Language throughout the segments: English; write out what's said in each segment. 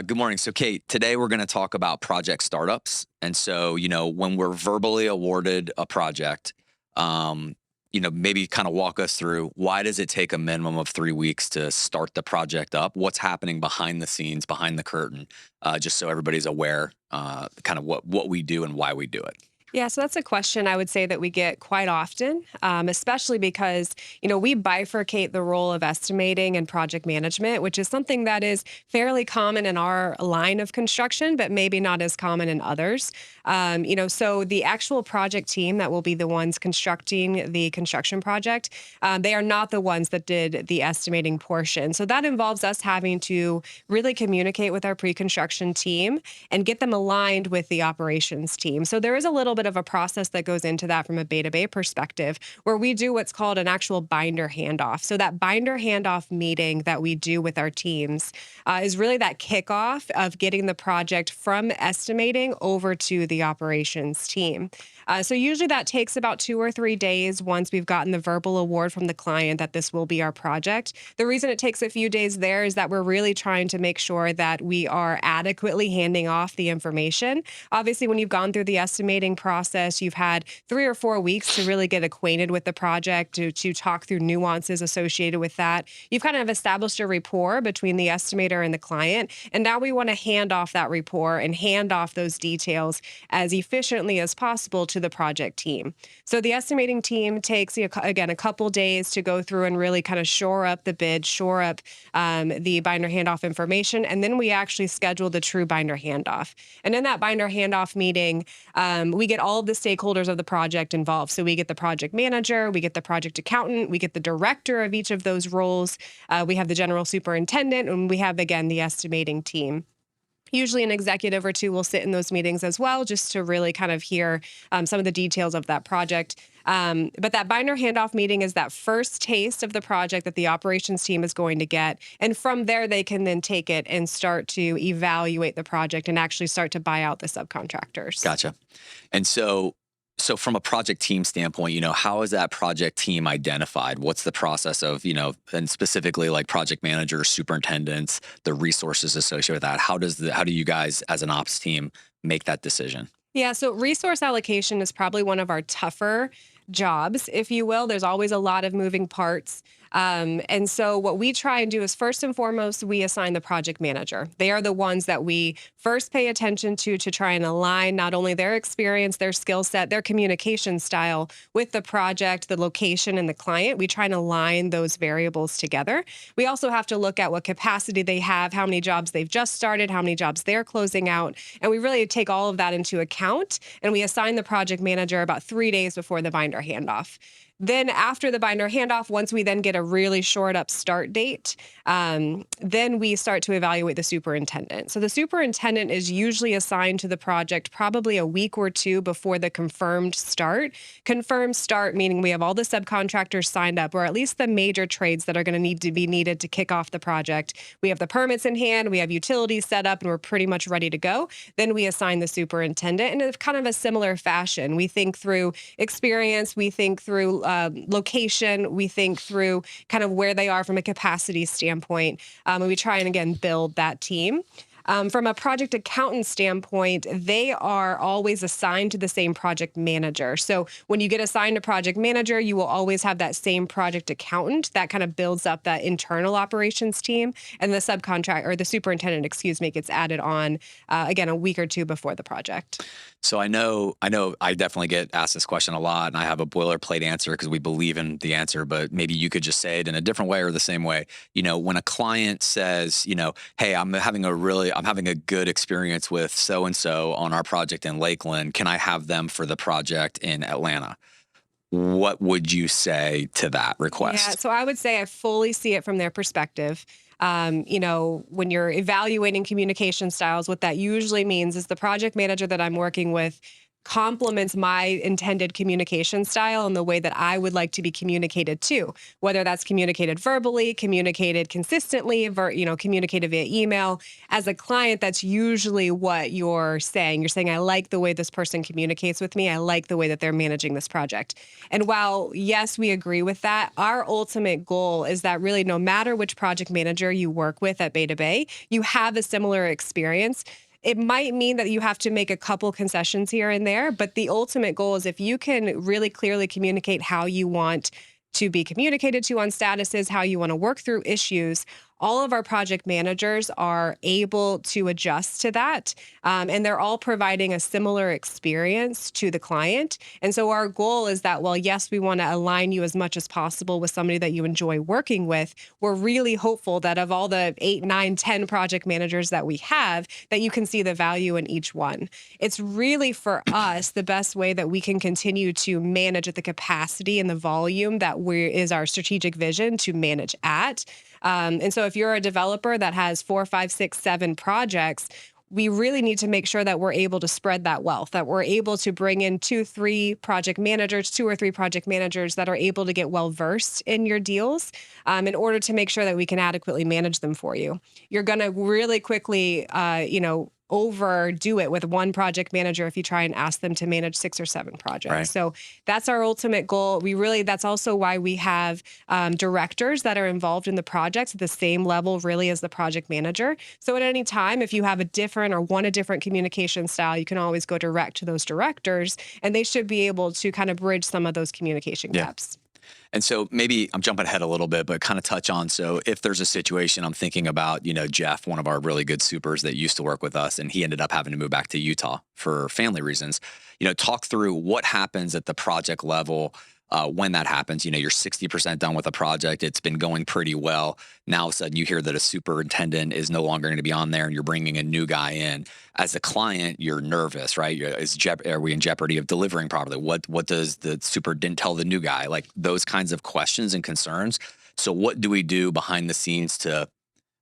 Good morning. So, Kate, today we're going to talk about project startups. And so, when we're verbally awarded a project, um, maybe kind of walk us through why does it take a minimum of 3 weeks to start the project up? What's happening behind the scenes, behind the curtain, just so everybody's aware, kind of what we do and why we do it. Yeah, so that's a question I would say that we get quite often, especially because, we bifurcate the role of estimating and project management, which is something that is fairly common in our line of construction, but maybe not as common in others. So the actual project team that will be the ones constructing the construction project, they are not the ones that did the estimating portion. So that involves us having to really communicate with our pre-construction team and get them aligned with the operations team. So there is a little bit of a process that goes into that from a Beta Bay perspective, where we do what's called an actual binder handoff. So that binder handoff meeting that we do with our teams is really that kickoff of getting the project from estimating over to the operations team. So usually that takes about 2 or 3 days once we've gotten the verbal award from the client that this will be our project. The reason it takes a few days there is that we're really trying to make sure that we are adequately handing off the information. Obviously, when you've gone through the estimating process, you've had 3 or 4 weeks to really get acquainted with the project, to talk through nuances associated with that. You've kind of established a rapport between the estimator and the client. And now we want to hand off that rapport and hand off those details as efficiently as possible to the project team. So the estimating team takes, again, a couple days to go through and really kind of shore up the bid, shore up the binder handoff information, and then we actually schedule the true binder handoff. And in that binder handoff meeting, we get all of the stakeholders of the project involved. So we get the project manager, we get the project accountant, we get the director of each of those roles, we have the general superintendent, and we have, again, the estimating team. Usually an executive or two will sit in those meetings as well, just to really kind of hear some of the details of that project. But that binder handoff meeting is that first taste of the project that the operations team is going to get. And from there, they can then take it and start to evaluate the project and actually start to buy out the subcontractors. Gotcha. And so from a project team standpoint, how is that project team identified? What's the process of, and specifically like project managers, superintendents, the resources associated with that? How do you guys as an ops team make that decision? Yeah, so resource allocation is probably one of our tougher jobs, if you will. There's always a lot of moving parts. And so what we try and do is first and foremost, we assign the project manager. They are the ones that we first pay attention to try and align not only their experience, their skill set, their communication style with the project, the location, and the client. We try and align those variables together. We also have to look at what capacity they have, how many jobs they've just started, how many jobs they're closing out. And we really take all of that into account. And we assign the project manager about 3 days before the binder handoff. Then after the binder handoff, once we then get a really shored up start date, then we start to evaluate the superintendent. So the superintendent is usually assigned to the project probably a week or two before the confirmed start. Confirmed start meaning we have all the subcontractors signed up, or at least the major trades that are going to need to be needed to kick off the project. We have the permits in hand, we have utilities set up, and we're pretty much ready to go. Then we assign the superintendent, and it's kind of a similar fashion. We think through experience, we think through location, we think through kind of where they are from a capacity standpoint, and we try and again build that team. From a project accountant standpoint, they are always assigned to the same project manager. So when you get assigned a project manager, you will always have that same project accountant that kind of builds up that internal operations team, and the subcontract or the superintendent, excuse me, gets added on again a week or two before the project. So I definitely get asked this question a lot, and I have a boilerplate answer because we believe in the answer, but maybe you could just say it in a different way or the same way. When a client says, hey, I'm having a good experience with so and so on our project in Lakeland. Can I have them for the project in Atlanta? What would you say to that Yeah, request? so I would say I fully see it from their perspective. When you're evaluating communication styles, what that usually means is the project manager that I'm working with complements my intended communication style and the way that I would like to be communicated to, whether that's communicated verbally, communicated consistently, communicated via email. As a client, that's usually what you're saying. You're saying, I like the way this person communicates with me. I like the way that they're managing this project. And while, yes, we agree with that, our ultimate goal is that really no matter which project manager you work with at Beta Bay, you have a similar experience. It might mean that you have to make a couple concessions here and there, but the ultimate goal is if you can really clearly communicate how you want to be communicated to on statuses, how you want to work through issues, all of our project managers are able to adjust to that. And they're all providing a similar experience to the client. And so our goal is that, well, yes, we want to align you as much as possible with somebody that you enjoy working with. We're really hopeful that of all the 8, 9, 10 project managers that we have, that you can see the value in each one. It's really for us the best way that we can continue to manage at the capacity and the volume that is our strategic vision to manage at. And so if you're a developer that has 4, 5, 6, 7 projects, we really need to make sure that we're able to spread that wealth, that we're able to bring in 2 or 3 project managers that are able to get well versed in your deals in order to make sure that we can adequately manage them for you. You're going to really quickly, overdo it with one project manager if you try and ask them to manage 6 or 7 projects. Right. So that's our ultimate goal. That's also why we have directors that are involved in the projects at the same level really as the project manager. So at any time, if you have a different or want a different communication style, you can always go direct to those directors and they should be able to kind of bridge some of those communication gaps. And so maybe I'm jumping ahead a little bit, but kind of touch on, so if there's a situation I'm thinking about, Jeff, one of our really good supers that used to work with us, and he ended up having to move back to Utah for family reasons, talk through what happens at the project level when that happens. You're 60% done with a project. It's been going pretty well. Now all of a sudden you hear that a superintendent is no longer going to be on there and you're bringing a new guy in. As a client, you're nervous, right? Are we in jeopardy of delivering properly? What does the superintendent tell the new guy? Like those kinds of questions and concerns. So what do we do behind the scenes to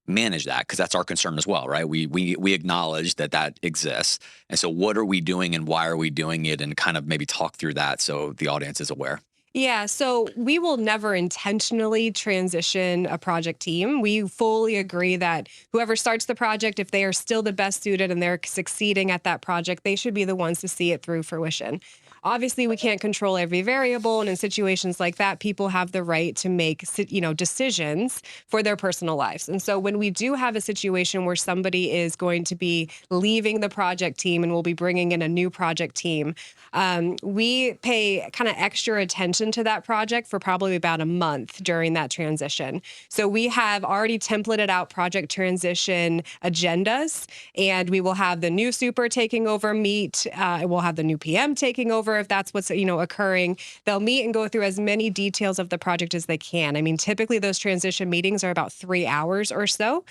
manage that? Because that's our concern as well, right? We acknowledge that exists. And so what are we doing and why are we doing it? And kind of maybe talk through that so the audience is aware. Yeah, so we will never intentionally transition a project team. We fully agree that whoever starts the project, if they are still the best suited and they're succeeding at that project, they should be the ones to see it through fruition. Obviously, we can't control every variable, and in situations like that, people have the right to make, decisions for their personal lives. And so when we do have a situation where somebody is going to be leaving the project team and we'll be bringing in a new project team, we pay kind of extra attention to that project for probably about a month during that transition. So we have already templated out project transition agendas, and we will have the new super taking over meet. We'll have the new PM taking over if that's what's occurring. They'll meet and go through as many details of the project as they can. I mean, typically those transition meetings are about 3 hours or so.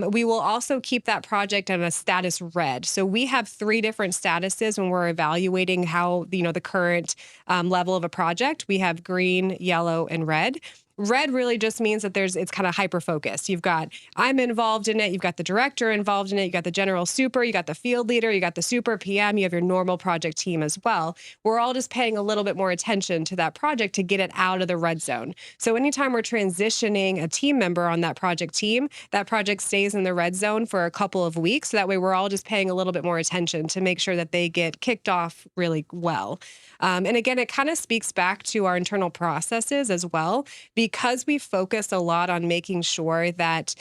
We will also keep that project on a status red. So we have 3 different statuses when we're evaluating how the current level of a project. We have green, yellow, and red. Red really just means that it's kind of hyper-focused. You've got, I'm involved in it. You've got the director involved in it. You got the general super. You got the field leader. You got the super PM. You have your normal project team as well. We're all just paying a little bit more attention to that project to get it out of the red zone. So anytime we're transitioning a team member on that project team, that project stays in the red zone for a couple of weeks. So that way we're all just paying a little bit more attention to make sure that they get kicked off really well. And again, it kind of speaks back to our internal processes as well, because we focus a lot on making sure that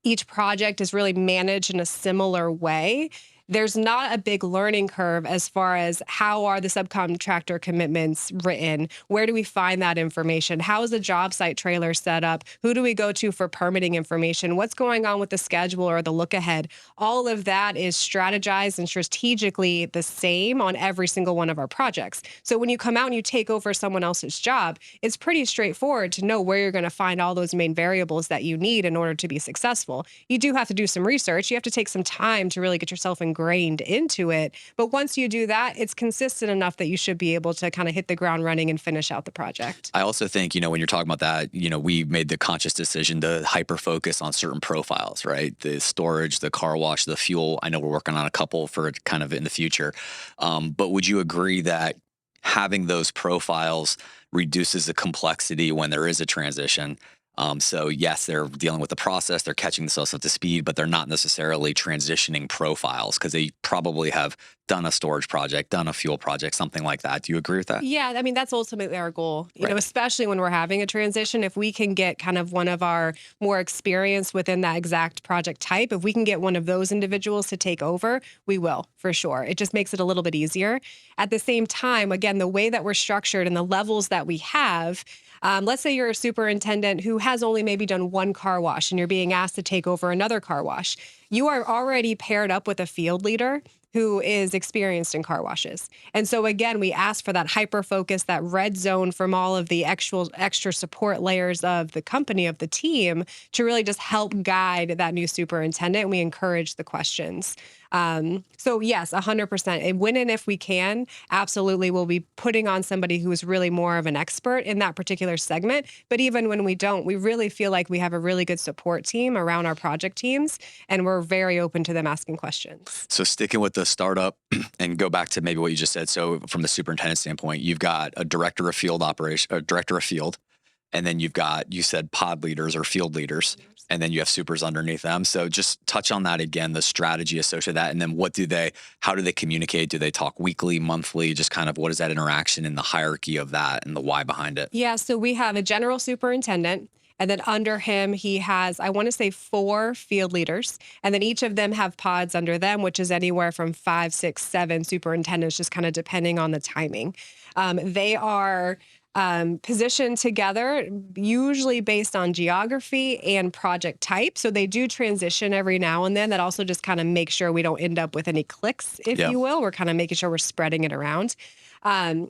each project is really managed in a similar way. There's not a big learning curve as far as how are the subcontractor commitments written? Where do we find that information? How is the job site trailer set up? Who do we go to for permitting information? What's going on with the schedule or the look ahead? All of that is strategized and strategically the same on every single one of our projects. So when you come out and you take over someone else's job, it's pretty straightforward to know where you're going to find all those main variables that you need in order to be successful. You do have to do some research. You have to take some time to really get yourself engaged ingrained into it. But once you do that, it's consistent enough that you should be able to kind of hit the ground running and finish out the project. I also think, when you're talking about that, we made the conscious decision to hyper focus on certain profiles, right? The storage, the car wash, the fuel. I know we're working on a couple for kind of in the future. But would you agree that having those profiles reduces the complexity when there is a transition? So yes, they're dealing with the process, they're catching themselves up to speed, but they're not necessarily transitioning profiles because they probably have done a storage project, done a fuel project, something like that. Do you agree with that? Yeah, I mean, that's ultimately our goal, Right. especially when we're having a transition. If we can get kind of one of our more experienced within that exact project type, if we can get one of those individuals to take over, we will for sure. It just makes it a little bit easier. At the same time, again, the way that we're structured and the levels that we have, let's say you're a superintendent who has only maybe done one car wash and you're being asked to take over another car wash. You are already paired up with a field leader who is experienced in car washes. And so again, we ask for that hyper focus, that red zone from all of the actual extra support layers of the company, of the team, to really just help guide that new superintendent. And we encourage the questions. So yes, 100%. And when and if we can, absolutely, we'll be putting on somebody who is really more of an expert in that particular segment. But even when we don't, we really feel like we have a really good support team around our project teams, and we're very open to them asking questions. So sticking with the startup and go back to maybe what you just said. So from the superintendent standpoint, you've got a director of field operation, a director of field, and then you've got, you said pod leaders or field leaders, and then you have supers underneath them. So just touch on that again, the strategy associated with that. And then how do they communicate? Do they talk weekly, monthly? Just kind of what is that interaction and the hierarchy of that and the why behind it? Yeah, so we have a general superintendent. And then under him, he has, I want to say, 4 field leaders. And then each of them have pods under them, which is anywhere from 5, 6, 7 superintendents, just kind of depending on the timing. They are positioned together, usually based on geography and project type. So they do transition every now and then. That also just kind of makes sure we don't end up with any cliques, if Yeah. you will. We're kind of making sure we're spreading it around.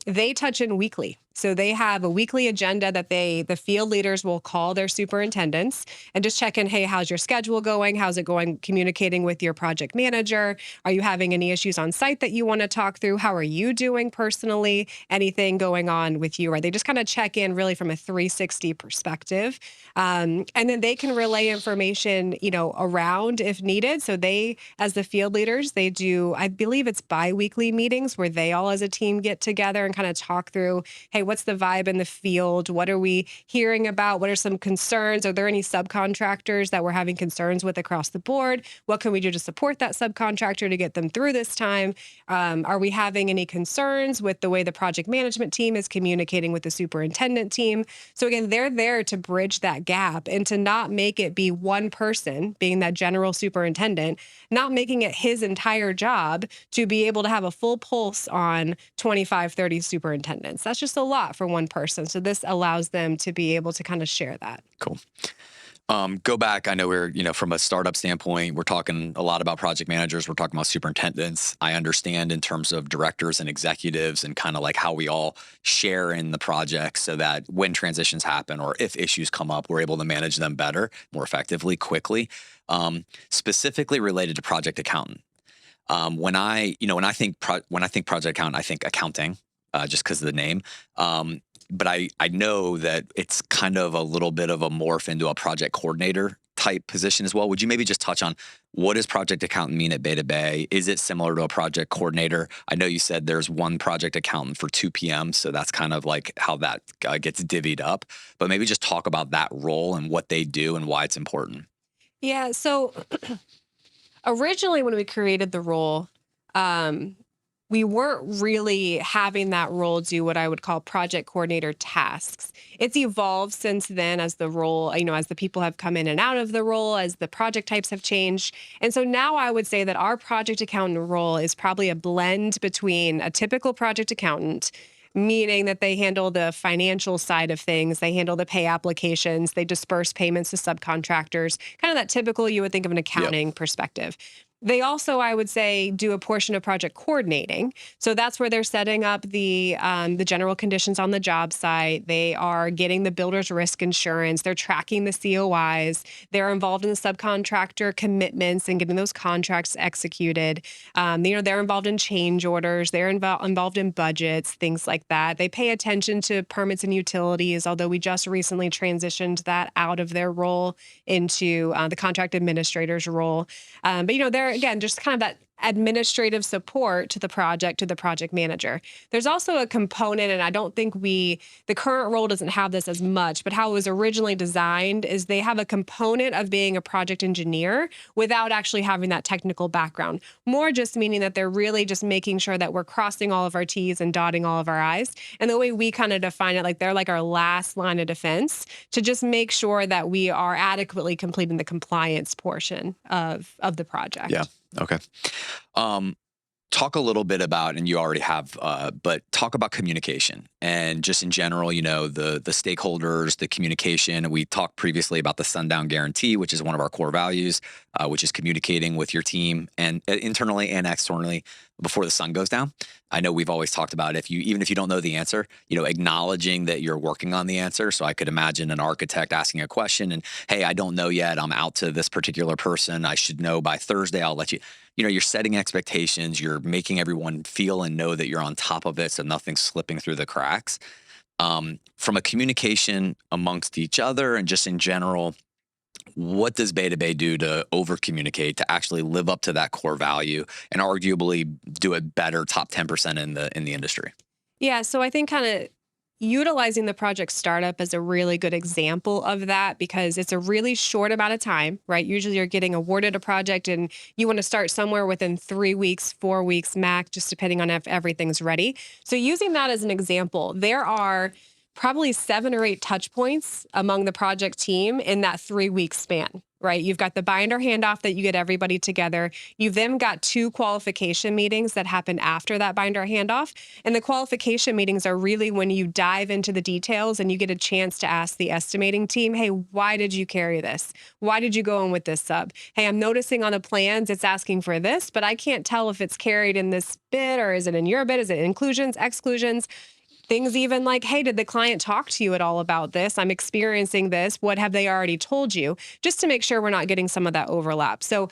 They touch in weekly. So they have a weekly agenda that the field leaders will call their superintendents and just check in, hey, how's your schedule going? How's it going communicating with your project manager? Are you having any issues on site that you want to talk through? How are you doing personally? Anything going on with you? Right? They just kind of check in really from a 360 perspective. And then they can relay information, around if needed. So they, as the field leaders, they do, I believe it's bi-weekly meetings where they all as a team get together and kind of talk through, hey, what's the vibe in the field? What are we hearing about? What are some concerns? Are there any subcontractors that we're having concerns with across the board? What can we do to support that subcontractor to get them through this time? Are we having any concerns with the way the project management team is communicating with the superintendent team? So again, they're there to bridge that gap and to not make it be one person, being that general superintendent, not making it his entire job to be able to have a full pulse on 25, 30 superintendents. That's just a lot for one person. So this allows them to be able to kind of share that. Cool. Go back. I know from a startup standpoint, we're talking a lot about project managers. We're talking about superintendents. I understand in terms of directors and executives and kind of like how we all share in the project so that when transitions happen or if issues come up, we're able to manage them better, more effectively, quickly. Specifically related to project accountant. When I think project accountant, I think accounting, just because of the name. But I know that it's kind of a little bit of a morph into a project coordinator type position as well. Would you maybe just touch on what does project accountant mean at Beta Bay? Is it similar to a project coordinator? I know you said there's one project accountant for 2 p.m., so that's kind of like how that gets divvied up. But maybe just talk about that role and what they do and why it's important. Yeah. So originally, when we created the role, we weren't really having that role do what I would call project coordinator tasks. It's evolved since then as the role, as the people have come in and out of the role, as the project types have changed. And so now I would say that our project accountant role is probably a blend between a typical project accountant, meaning that they handle the financial side of things. They handle the pay applications. They disperse payments to subcontractors, kind of that typical you would think of an accounting perspective. They also, I would say, do a portion of project coordinating. So that's where they're setting up the general conditions on the job site. They are getting the builder's risk insurance. They're tracking the COIs. They're involved in the subcontractor commitments and getting those contracts executed. They're involved in change orders. They're involved in budgets, things like that. They pay attention to permits and utilities, although we just recently transitioned that out of their role into the contract administrator's role. But they're again just kind of that administrative support to the project manager. There's also a component, and I don't think the current role doesn't have this as much, but how it was originally designed is they have a component of being a project engineer without actually having that technical background. More just meaning that they're really just making sure that we're crossing all of our T's and dotting all of our I's. And the way we kind of define it, like they're like our last line of defense to just make sure that we are adequately completing the compliance portion of the project. Yeah. Okay. Talk a little bit about, and you already have, but talk about communication and just in general, the stakeholders, the communication. We talked previously about the sundown guarantee, which is one of our core values, which is communicating with your team and internally and externally before the sun goes down. I know we've always talked about even if you don't know the answer, acknowledging that you're working on the answer. So I could imagine an architect asking a question and, hey, I don't know yet. I'm out to this particular person. I should know by Thursday. I'll let you. You're setting expectations. You're making everyone feel and know that you're on top of it, so nothing's slipping through the cracks. From a communication amongst each other and just in general, what does Beta Bay do to over communicate, to actually live up to that core value and arguably do it better, top 10% in the industry? Yeah, so I think kind of utilizing the project startup is a really good example of that because it's a really short amount of time, right? Usually you're getting awarded a project and you want to start somewhere within 3 weeks, 4 weeks max, just depending on if everything's ready. So using that as an example, there are probably 7 or 8 touch points among the project team in that 3-week span, right? You've got the binder handoff that you get everybody together. You've then got 2 qualification meetings that happen after that binder handoff. And the qualification meetings are really when you dive into the details and you get a chance to ask the estimating team, hey, why did you carry this? Why did you go in with this sub? Hey, I'm noticing on the plans it's asking for this, but I can't tell if it's carried in this bid or is it in your bid? Is it inclusions, exclusions? Things even like, hey, did the client talk to you at all about this? I'm experiencing this. What have they already told you? Just to make sure we're not getting some of that overlap. So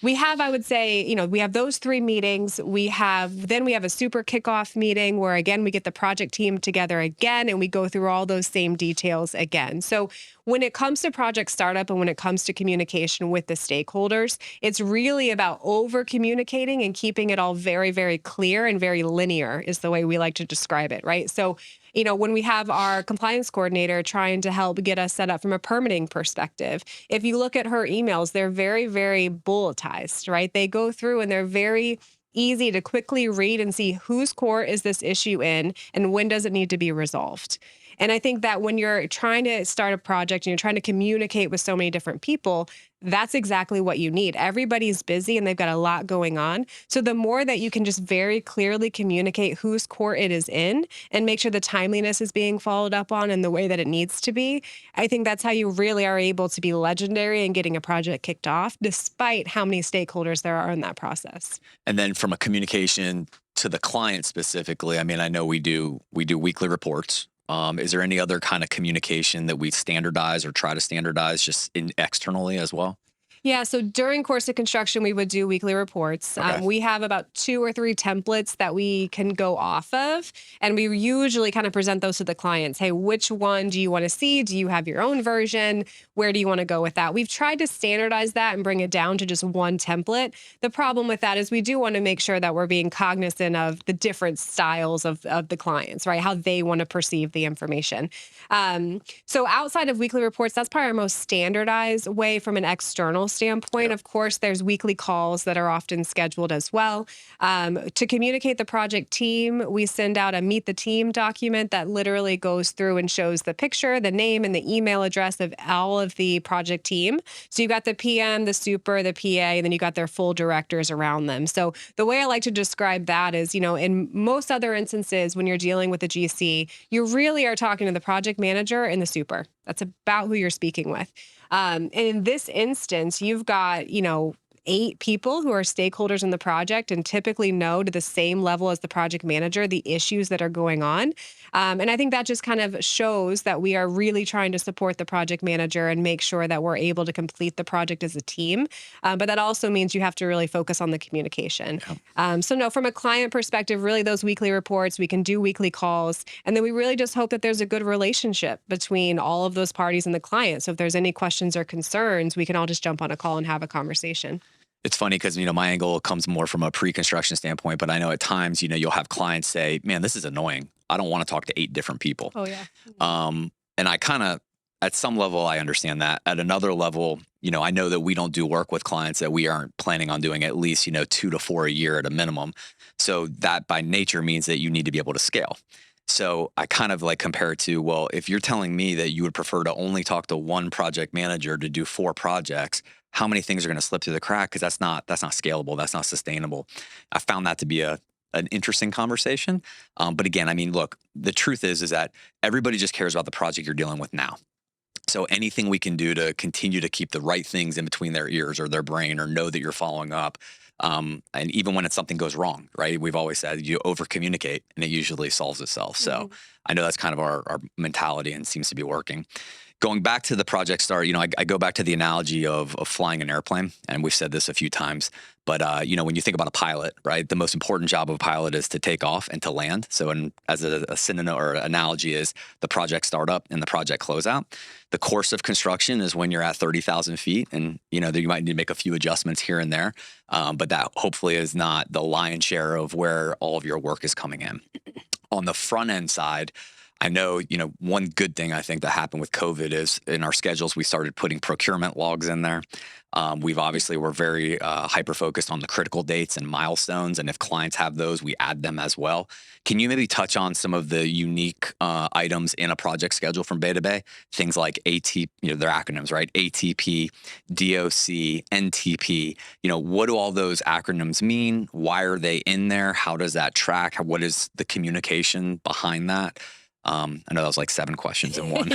we have, I would say, we have those 3 meetings. We have a super kickoff meeting where, again, we get the project team together again, and we go through all those same details again. So when it comes to project startup and when it comes to communication with the stakeholders, it's really about over communicating and keeping it all very, very clear and very linear is the way we like to describe it, right? So when we have our compliance coordinator trying to help get us set up from a permitting perspective, if you look at her emails, they're very, very bulletized, right? They go through and they're very easy to quickly read and see whose court is this issue in and when does it need to be resolved. And I think that when you're trying to start a project and you're trying to communicate with so many different people, that's exactly what you need. Everybody's busy and they've got a lot going on. So the more that you can just very clearly communicate whose court it is in and make sure the timeliness is being followed up on in the way that it needs to be, I think that's how you really are able to be legendary in getting a project kicked off, despite how many stakeholders there are in that process. And then from a communication to the client specifically, I mean, I know we do weekly reports. Is there any other kind of communication that we standardize or try to standardize just externally as well? Yeah, so during course of construction, we would do weekly reports. Okay. We have about 2 or 3 templates that we can go off of, and we usually kind of present those to the clients. Hey, which one do you want to see? Do you have your own version? Where do you want to go with that? We've tried to standardize that and bring it down to just one template. The problem with that is we do want to make sure that we're being cognizant of the different styles of the clients, right? How they want to perceive the information. So outside of weekly reports, that's probably our most standardized way from an external standpoint. Of course, there's weekly calls that are often scheduled as well. To communicate the project team, we send out a meet the team document that literally goes through and shows the picture, the name, and the email address of all of the project team. So you got the PM, the super, the PA, and then you got their full directors around them. So the way I like to describe that is, in most other instances, when you're dealing with a GC, you really are talking to the project manager and the super. That's about who you're speaking with. And in this instance, you've got, 8 people who are stakeholders in the project and typically know to the same level as the project manager the issues that are going on. And I think that just kind of shows that we are really trying to support the project manager and make sure that we're able to complete the project as a team. But that also means you have to really focus on the communication. So no, from a client perspective, really those weekly reports, we can do weekly calls, and then we really just hope that there's a good relationship between all of those parties and the client. So if there's any questions or concerns, we can all just jump on a call and have a conversation. It's funny because, my angle comes more from a pre-construction standpoint, but I know at times, you'll have clients say, man, this is annoying. I don't want to talk to 8 different people. Oh, yeah. And I kind of, at some level, I understand that. At another level, I know that we don't do work with clients that we aren't planning on doing at least, 2 to 4 a year at a minimum. So that by nature means that you need to be able to scale. So I kind of like compare it to, well, if you're telling me that you would prefer to only talk to one project manager to do 4 projects, how many things are going to slip through the crack? Because that's not scalable. That's not sustainable. I found that to be an interesting conversation. But again, look, the truth is that everybody just cares about the project you're dealing with now. So anything we can do to continue to keep the right things in between their ears or their brain, or know that you're following up. And even when something goes wrong, right? We've always said you over communicate and it usually solves itself. So I know that's kind of our mentality and seems to be working. Going back to the project start, I go back to the analogy of flying an airplane, and we've said this a few times, but when you think about a pilot, right, the most important job of a pilot is to take off and to land. So as a synonym or analogy is the project startup and the project closeout. The course of construction is when you're at 30,000 feet, and you might need to make a few adjustments here and there, but that hopefully is not the lion's share of where all of your work is coming in. On the front end side, I know, one good thing I think that happened with COVID is in our schedules, we started putting procurement logs in there. We're very hyper-focused on the critical dates and milestones. And if clients have those, we add them as well. Can you maybe touch on some of the unique items in a project schedule from Bay to Bay? Things like ATP, they're acronyms, right? ATP, DOC, NTP. What do all those acronyms mean? Why are they in there? How does that track? What is the communication behind that? I know that was like 7 questions in one.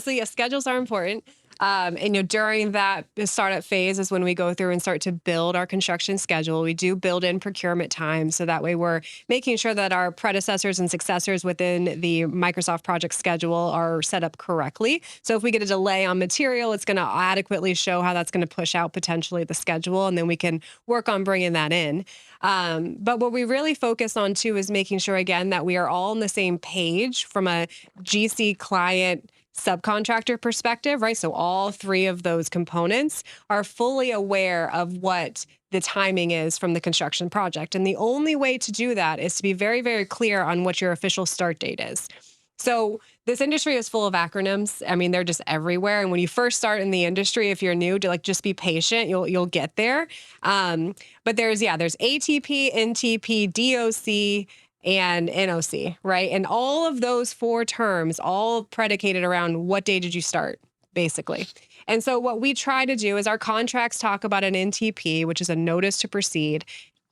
So yeah, schedules are important. And during that startup phase is when we go through and start to build our construction schedule. We do build in procurement time, so that way we're making sure that our predecessors and successors within the Microsoft project schedule are set up correctly. So if we get a delay on material, it's going to adequately show how that's going to push out potentially the schedule, and then we can work on bringing that in. But what we really focus on too is making sure, again, that we are all on the same page from a GC client subcontractor perspective, right? So all 3 of those components are fully aware of what the timing is from the construction project. And the only way to do that is to be very, very clear on what your official start date is. So this industry is full of acronyms. They're just everywhere. And when you first start in the industry, if you're new, to just be patient, you'll get there. But there's ATP, NTP, DOC, and NOC, right? And all of those 4 terms, all predicated around what day did you start, basically. And so what we try to do is our contracts talk about an NTP, which is a notice to proceed.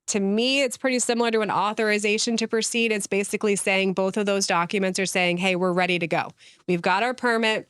To me, it's pretty similar to an authorization to proceed. It's basically saying both of those documents are saying, hey, we're ready to go. We've got our permit.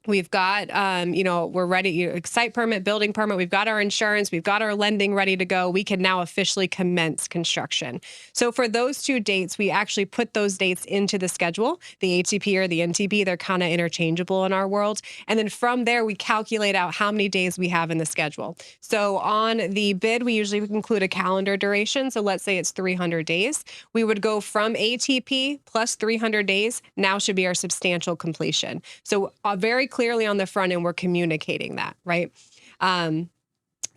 We've got, we're ready, site permit, building permit. We've got our insurance. We've got our lending ready to go. We can now officially commence construction. So for those 2 dates, we actually put those dates into the schedule, the ATP or the NTP. They're kind of interchangeable in our world. And then from there, we calculate out how many days we have in the schedule. So on the bid, we usually include a calendar duration. So let's say it's 300 days. We would go from ATP plus 300 days, now should be our substantial completion. So very clearly on the front end, we're communicating that, right?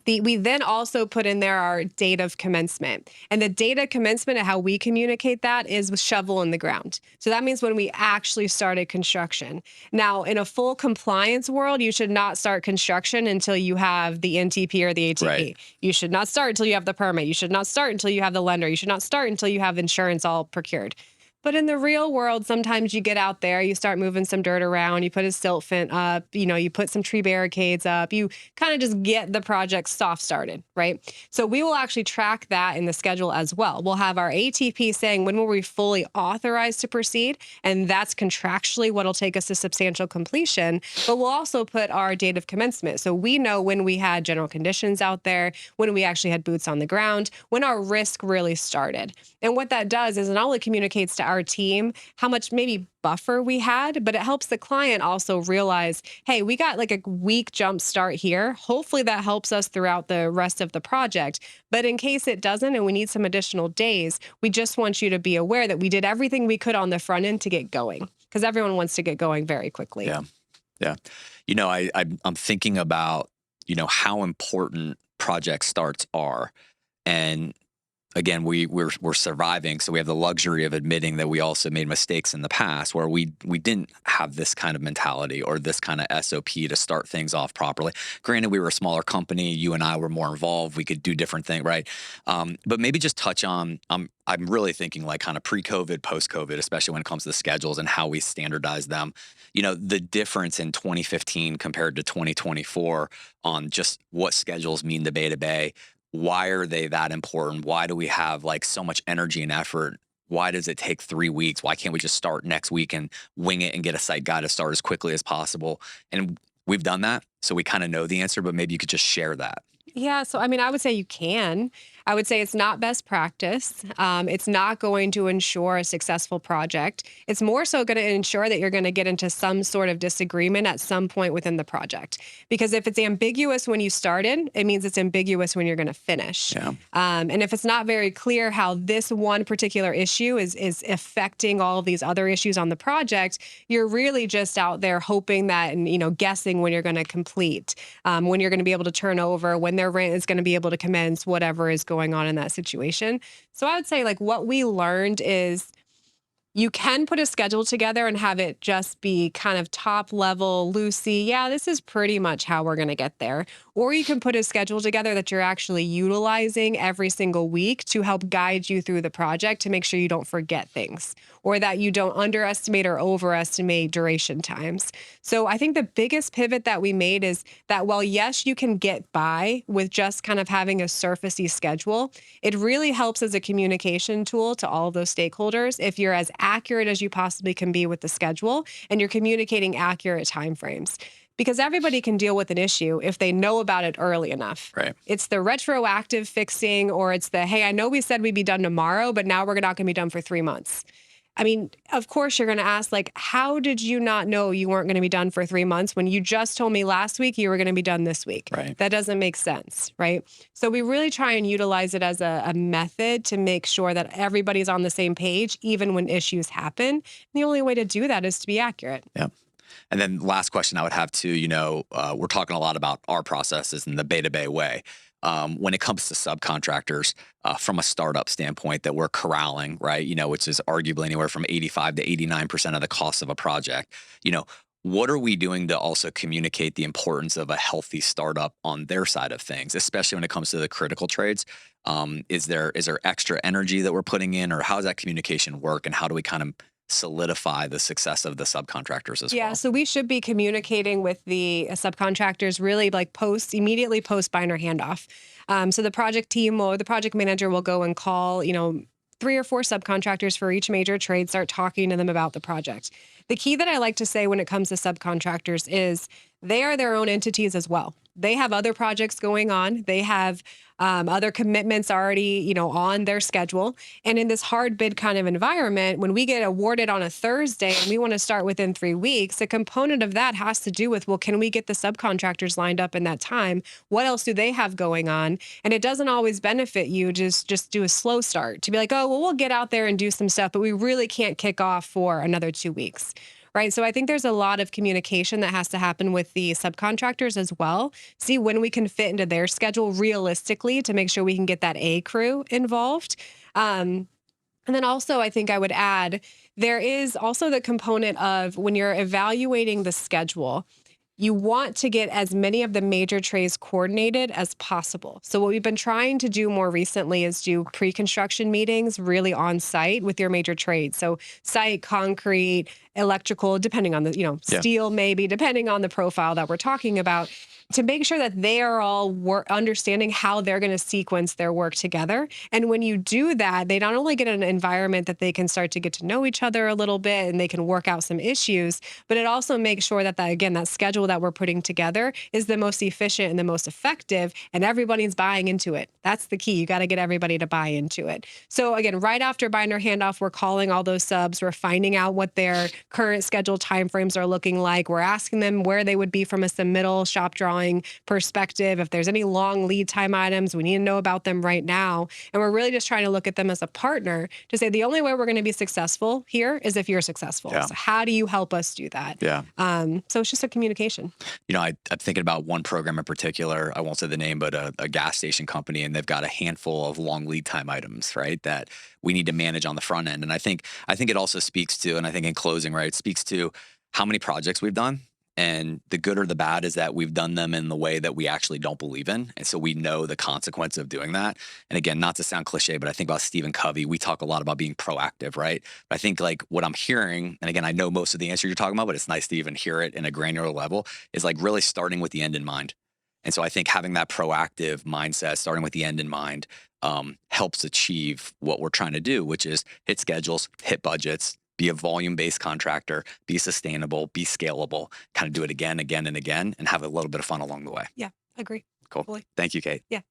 We then also put in there our date of commencement. And the date of commencement and how we communicate that is with shovel in the ground. So that means when we actually started construction. Now, in a full compliance world, you should not start construction until you have the NTP or the ATP. Right. You should not start until you have the permit. You should not start until you have the lender. You should not start until you have insurance all procured. But in the real world, sometimes you get out there, you start moving some dirt around, you put a silt fence up, you put some tree barricades up, you kind of just get the project soft started, right? So we will actually track that in the schedule as well. We'll have our ATP saying when will we fully authorized to proceed, and that's contractually what'll take us to substantial completion. But we'll also put our date of commencement. So we know when we had general conditions out there, when we actually had boots on the ground, when our risk really started. And what that does is it not only communicates to our team how much maybe buffer we had, but it helps the client also realize, hey, we got like a week jump start here. Hopefully that helps us throughout the rest of the project. But in case it doesn't and we need some additional days, we just want you to be aware that we did everything we could on the front end to get going, because everyone wants to get going very quickly. Yeah. Yeah. I'm thinking about, how important project starts are. And again, we're surviving, so we have the luxury of admitting that we also made mistakes in the past where we didn't have this kind of mentality or this kind of SOP to start things off properly. Granted, we were a smaller company, you and I were more involved, we could do different things, right? But maybe just touch on, I'm really thinking like kind of pre-COVID, post-COVID, especially when it comes to the schedules and how we standardize them. The difference in 2015 compared to 2024 on just what schedules mean to Bay to Bay. Why are they that important? Why do we have like so much energy and effort? Why does it take 3 weeks? Why can't we just start next week and wing it and get a site guy to start as quickly as possible? And we've done that, so we kind of know the answer, but maybe you could just share that. Yeah, so I mean, I would say you can. I would say it's not best practice. It's not going to ensure a successful project. It's more so going to ensure that you're going to get into some sort of disagreement at some point within the project. Because if it's ambiguous when you started, it means it's ambiguous when you're going to finish. Yeah. And if it's not very clear how this one particular issue is affecting all of these other issues on the project, you're really just out there hoping that and guessing when you're going to complete, when you're going to be able to turn over, when their rent is going to be able to commence, whatever is going on in that situation. So I would say like what we learned is you can put a schedule together and have it just be kind of top level, loosey. Yeah, this is pretty much how we're going to get there. Or you can put a schedule together that you're actually utilizing every single week to help guide you through the project to make sure you don't forget things or that you don't underestimate or overestimate duration times. So I think the biggest pivot that we made is that while, yes, you can get by with just kind of having a surfacey schedule, it really helps as a communication tool to all of those stakeholders if you're as accurate as you possibly can be with the schedule and you're communicating accurate timeframes. Because everybody can deal with an issue if they know about it early enough. Right. It's the retroactive fixing, or it's the, hey, I know we said we'd be done tomorrow, but now we're not going to be done for 3 months. I mean, of course, you're going to ask, like, how did you not know you weren't going to be done for 3 months when you just told me last week you were going to be done this week? Right. That doesn't make sense, right? So we really try and utilize it as a method to make sure that everybody's on the same page, even when issues happen. And the only way to do that is to be accurate. Yeah. And then last question I would have too, we're talking a lot about our processes in the Bay to Bay way. When it comes to subcontractors, from a startup standpoint that we're corralling, right, which is arguably anywhere from 85 to 89% of the cost of a project, what are we doing to also communicate the importance of a healthy startup on their side of things, especially when it comes to the critical trades? Is there extra energy that we're putting in, or how does that communication work, and how do we kind of solidify the success of the subcontractors as well? Yeah, so we should be communicating with the subcontractors really like immediately post binder handoff. So the project team or the project manager will go and call, 3 or 4 subcontractors for each major trade, start talking to them about the project. The key that I like to say when it comes to subcontractors is they are their own entities as well. They have other projects going on. They have other commitments already, on their schedule. And in this hard bid kind of environment, when we get awarded on a Thursday and we want to start within 3 weeks, a component of that has to do with, well, can we get the subcontractors lined up in that time? What else do they have going on? And it doesn't always benefit you just do a slow start to be like, oh, well, we'll get out there and do some stuff, but we really can't kick off for another 2 weeks. Right. So I think there's a lot of communication that has to happen with the subcontractors as well. See when we can fit into their schedule realistically to make sure we can get that A crew involved. And then also, I think I would add, there is also the component of when you're evaluating the schedule, you want to get as many of the major trades coordinated as possible. So what we've been trying to do more recently is do pre-construction meetings really on site with your major trades. So site, concrete, electrical, depending on the, Yeah. steel maybe, depending on the profile that we're talking about, to make sure that they are all understanding how they're going to sequence their work together. And when you do that, they not only get an environment that they can start to get to know each other a little bit and they can work out some issues, but it also makes sure that, again, that schedule that we're putting together is the most efficient and the most effective, and everybody's buying into it. That's the key. You got to get everybody to buy into it. So again, right after binder handoff, we're calling all those subs. We're finding out what their current scheduled timeframes are looking like. We're asking them where they would be from a submittal shop drawing perspective. If there's any long lead time items, we need to know about them right now. And we're really just trying to look at them as a partner to say the only way we're going to be successful here is if you're successful. Yeah. So how do you help us do that? Yeah. So it's just a communication. I'm thinking about one program in particular. I won't say the name, but a gas station company, and they've got a handful of long lead time items, right, that we need to manage on the front end. And I think it also speaks to, and I think in closing, right, it speaks to how many projects we've done. And the good or the bad is that we've done them in the way that we actually don't believe in. And so we know the consequence of doing that. And again, not to sound cliche, but I think about Stephen Covey, we talk a lot about being proactive, right? But I think like what I'm hearing, and again, I know most of the answer you're talking about, but it's nice to even hear it in a granular level, is like really starting with the end in mind. And so I think having that proactive mindset, starting with the end in mind, helps achieve what we're trying to do, which is hit schedules, hit budgets, be a volume-based contractor, be sustainable, be scalable, kind of do it again, and again, and have a little bit of fun along the way. Yeah, agree. Cool. Fully. Thank you, Kate. Yeah.